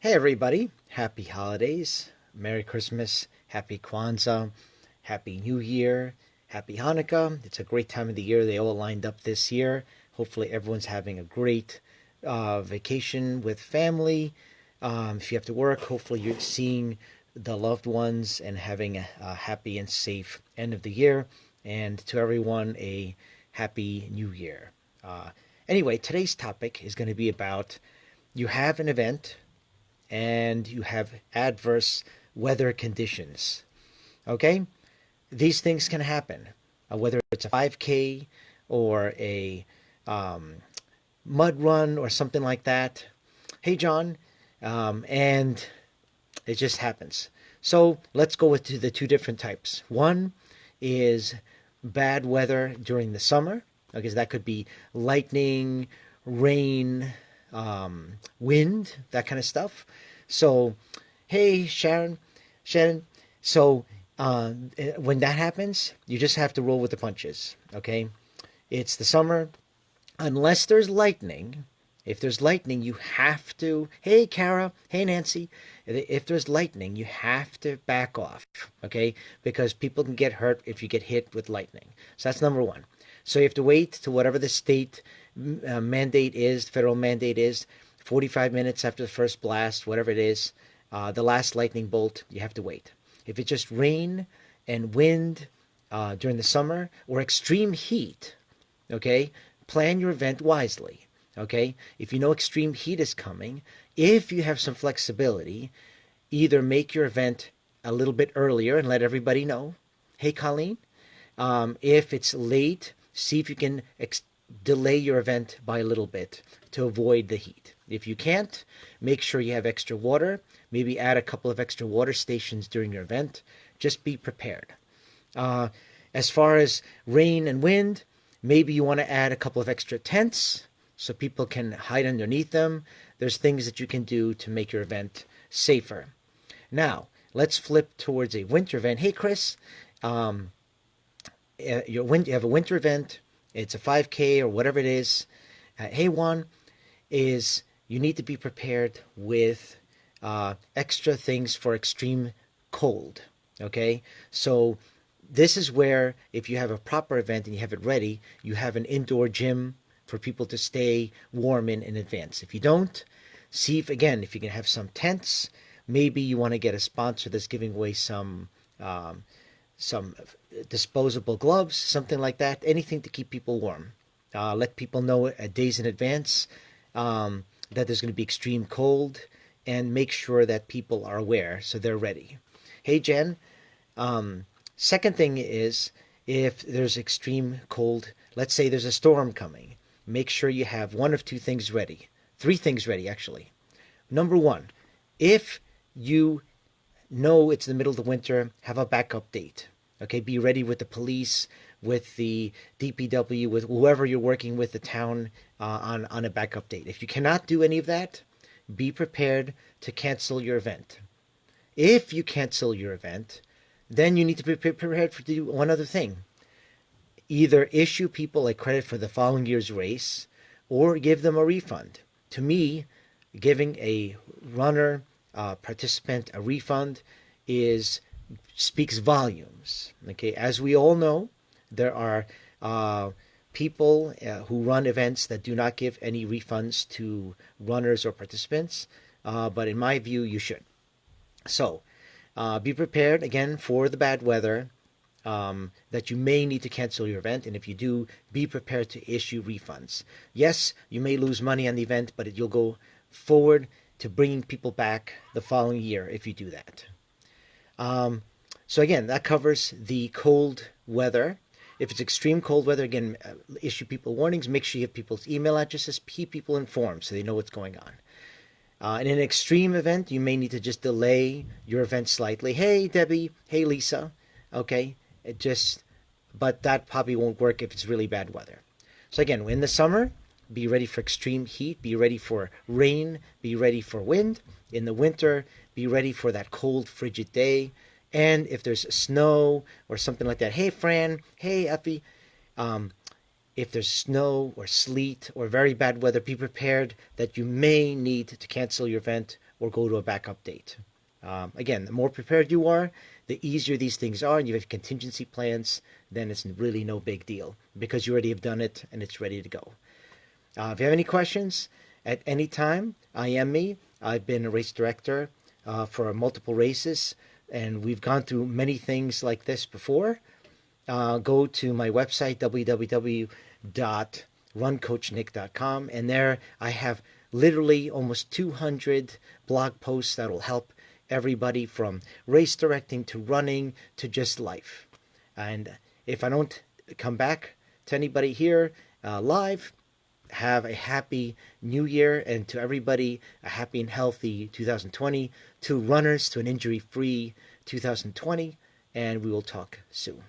Hey everybody, happy holidays, Merry Christmas, Happy Kwanzaa, Happy New Year, Happy Hanukkah. It's a great time of the year. They all lined up this year. Hopefully everyone's having a great vacation with family. If you have to work, hopefully you're seeing the loved ones and having a happy and safe end of the year. And to everyone, a happy new year. Uh, anyway, today's topic is going to be about you have an event and you have adverse weather conditions. Okay? These things can happen, whether it's a 5K or a um, mud run or something like that. Hey, John. And it just happens. So let's go with the two different types. One is bad weather during the summer, because that could be lightning, rain, wind, that kind of stuff. So, hey, Shannon. So when that happens, you just have to roll with the punches. Okay, it's the summer. Unless there's lightning, if there's lightning, you have to. Hey, Kara. Hey, Nancy. If there's lightning, you have to back off. Okay, because people can get hurt if you get hit with lightning. So that's number one. So you have to wait to whatever the state mandate is, federal mandate is, 45 minutes after the first blast, whatever it is, the last lightning bolt, you have to wait. If it's just rain and wind during the summer or extreme heat, okay, plan your event wisely. Okay, if you know extreme heat is coming, if you have some flexibility, either make your event a little bit earlier and let everybody know. Hey, Colleen, if it's late, see if you can delay your event by a little bit to avoid the heat. If you can't, make sure you have extra water. Maybe add a couple of extra water stations during your event. Just be prepared. Uh, as far as rain and wind, maybe you want to add a couple of extra tents so people can hide underneath them. There's things that you can do to make your event safer. Now, let's flip towards a winter event. Hey, Chris, um, you have a winter event. It's a 5K or whatever it is. Hey, Juan, is you need to be prepared with extra things for extreme cold. Okay, so this is where if you have a proper event and you have it ready, you have an indoor gym for people to stay warm in advance. If you don't, see if you can have some tents. Maybe you want to get a sponsor that's giving away um, some disposable gloves, something like that. Anything to keep people warm. Let people know days in advance that there's going to be extreme cold, and make sure that people are aware so they're ready. Hey, Jen. Second thing is, if there's extreme cold, let's say there's a storm coming, make sure you have one of two things ready. Three things ready, actually. Number one, if you know it's the middle of the winter, have a backup date. Okay, be ready with the police, with the DPW, with whoever you're working with, the town, on a backup date. If you cannot do any of that, be prepared to cancel your event. If you cancel your event, then you need to be prepared to do one other thing. Either issue people a credit for the following year's race or give them a refund. To me, giving a runner, participant, a refund is speaks volumes. Okay, as we all know, there are people who run events that do not give any refunds to runners or participants, but in my view, you should. So, be prepared again for the bad weather, that you may need to cancel your event, and if you do, be prepared to issue refunds. Yes, you may lose money on the event, but you'll go forward to bringing people back the following year if you do that. Um, so again, that covers the cold weather. If it's extreme cold weather, again, issue people warnings. Make sure you have people's email addresses. Keep people informed so they know what's going on. In an extreme event, you may need to just delay your event slightly. Hey, Debbie. Hey, Lisa. Okay, but that probably won't work if it's really bad weather. So again, in the summer, be ready for extreme heat. Be ready for rain. Be ready for wind. In the winter, be ready for that cold, frigid day. And if there's snow or something like that, hey, Fran. Hey, Effie. Um, if there's snow or sleet or very bad weather, be prepared that you may need to cancel your event or go to a backup date. Again, the more prepared you are, the easier these things are, and you have contingency plans, then it's really no big deal because you already have done it and it's ready to go. If you have any questions at any time, I am me. I've been a race director for multiple races, and we've gone through many things like this before. Go to my website, www.runcoachnick.com, and there I have literally almost 200 blog posts that will help everybody from race directing to running to just life. And if I don't come back to anybody here live, have a happy new year, and to everybody, a happy and healthy 2020. To runners, to an injury free 2020, and we will talk soon.